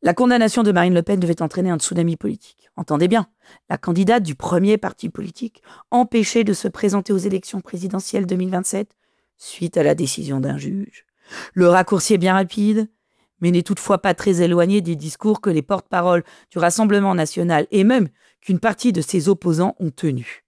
La condamnation de Marine Le Pen devait entraîner un tsunami politique. Entendez bien, la candidate du premier parti politique empêchée de se présenter aux élections présidentielles 2027 suite à la décision d'un juge. Le raccourci est bien rapide, mais n'est toutefois pas très éloigné des discours que les porte-paroles du Rassemblement national et même qu'une partie de ses opposants ont tenus.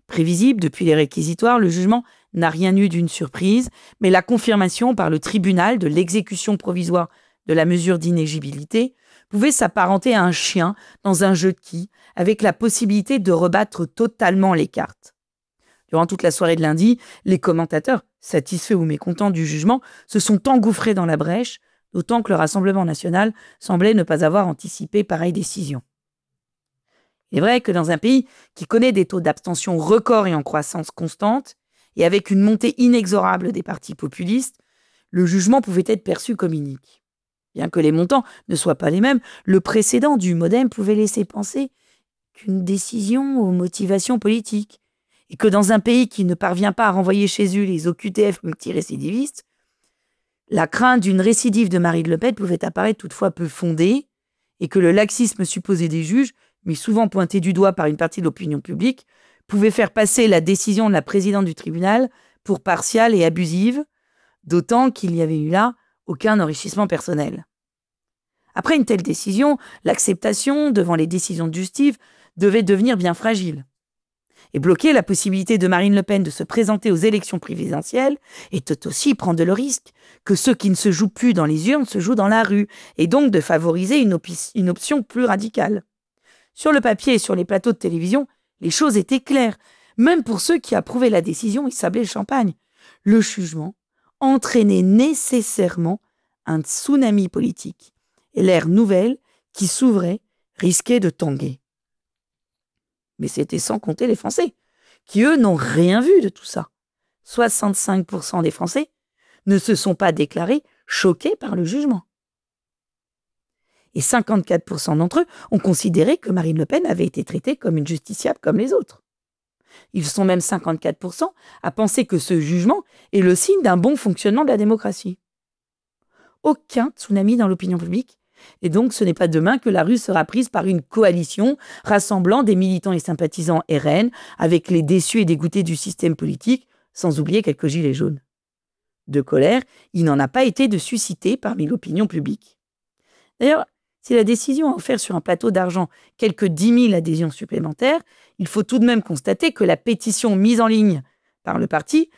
Prévisible depuis les réquisitoires, le jugement n'a rien eu d'une surprise, mais la confirmation par le tribunal de l'exécution provisoire de la mesure d'inéligibilité pouvait s'apparenter à un chien dans un jeu de quilles, avec la possibilité de rebattre totalement les cartes. Durant toute la soirée de lundi, les commentateurs, satisfaits ou mécontents du jugement, se sont engouffrés dans la brèche, d'autant que le Rassemblement national semblait ne pas avoir anticipé pareille décision. Il est vrai que dans un pays qui connaît des taux d'abstention records et en croissance constante, et avec une montée inexorable des partis populistes, le jugement pouvait être perçu comme inique. Bien que les montants ne soient pas les mêmes, le précédent du MoDem pouvait laisser penser qu'une décision aux motivations politiques, et que dans un pays qui ne parvient pas à renvoyer chez eux les OQTF multirécidivistes, la crainte d'une récidive de Marine Le Pen pouvait apparaître toutefois peu fondée, et que le laxisme supposé des juges, mais souvent pointé du doigt par une partie de l'opinion publique, pouvait faire passer la décision de la présidente du tribunal pour partiale et abusive, d'autant qu'il n'y avait eu là aucun enrichissement personnel. Après une telle décision, l'acceptation devant les décisions de justice devait devenir bien fragile. Et bloquer la possibilité de Marine Le Pen de se présenter aux élections présidentielles était aussi prendre le risque que ce qui ne se joue plus dans les urnes se joue dans la rue, et donc de favoriser une option plus radicale. Sur le papier et sur les plateaux de télévision, les choses étaient claires. Même pour ceux qui approuvaient la décision, ils sablaient le champagne. Le jugement entraînait nécessairement un tsunami politique. Et l'ère nouvelle qui s'ouvrait risquait de tanguer. Mais c'était sans compter les Français, qui eux n'ont rien vu de tout ça. 65% des Français ne se sont pas déclarés choqués par le jugement. Et 54% d'entre eux ont considéré que Marine Le Pen avait été traitée comme une justiciable comme les autres. Ils sont même 54% à penser que ce jugement est le signe d'un bon fonctionnement de la démocratie. Aucun tsunami dans l'opinion publique, et donc ce n'est pas demain que la rue sera prise par une coalition rassemblant des militants et sympathisants RN avec les déçus et dégoûtés du système politique, sans oublier quelques gilets jaunes. De colère, il n'en a pas été de susciter parmi l'opinion publique. D'ailleurs, si la décision a offert sur un plateau d'argent quelques 10 000 adhésions supplémentaires, il faut tout de même constater que la pétition mise en ligne par le parti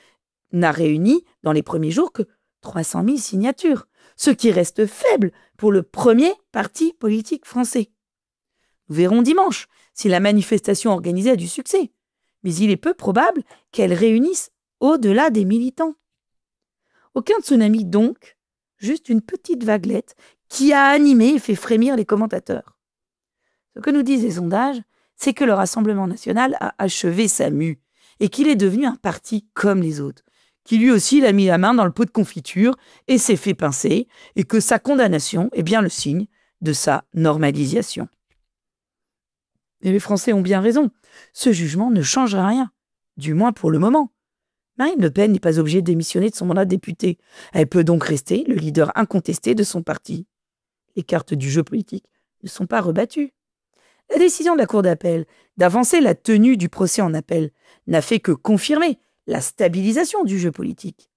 n'a réuni dans les premiers jours que 300 000 signatures, ce qui reste faible pour le premier parti politique français. Nous verrons dimanche si la manifestation organisée a du succès, mais il est peu probable qu'elle réunisse au-delà des militants. Aucun tsunami donc, juste une petite vaguelette qui a animé et fait frémir les commentateurs. Ce que nous disent les sondages, c'est que le Rassemblement national a achevé sa mue et qu'il est devenu un parti comme les autres, qui lui aussi a mis la main dans le pot de confiture et s'est fait pincer, et que sa condamnation est bien le signe de sa normalisation. Et les Français ont bien raison, ce jugement ne changera rien, du moins pour le moment. Marine Le Pen n'est pas obligée de démissionner de son mandat de députée. Elle peut donc rester le leader incontesté de son parti. Les cartes du jeu politique ne sont pas rebattues. La décision de la Cour d'appel d'avancer la tenue du procès en appel n'a fait que confirmer la stabilisation du jeu politique.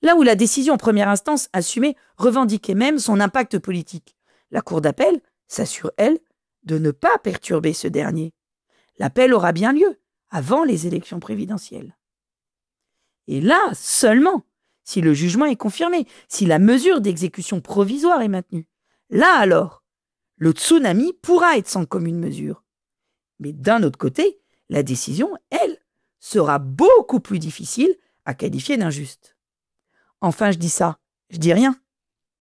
Là où la décision en première instance assumée revendiquait même son impact politique, la Cour d'appel s'assure, elle, de ne pas perturber ce dernier. L'appel aura bien lieu avant les élections présidentielles. Et là seulement, si le jugement est confirmé, si la mesure d'exécution provisoire est maintenue, là alors, le tsunami pourra être sans commune mesure. Mais d'un autre côté, la décision, elle, sera beaucoup plus difficile à qualifier d'injuste. Enfin, je dis ça, je dis rien.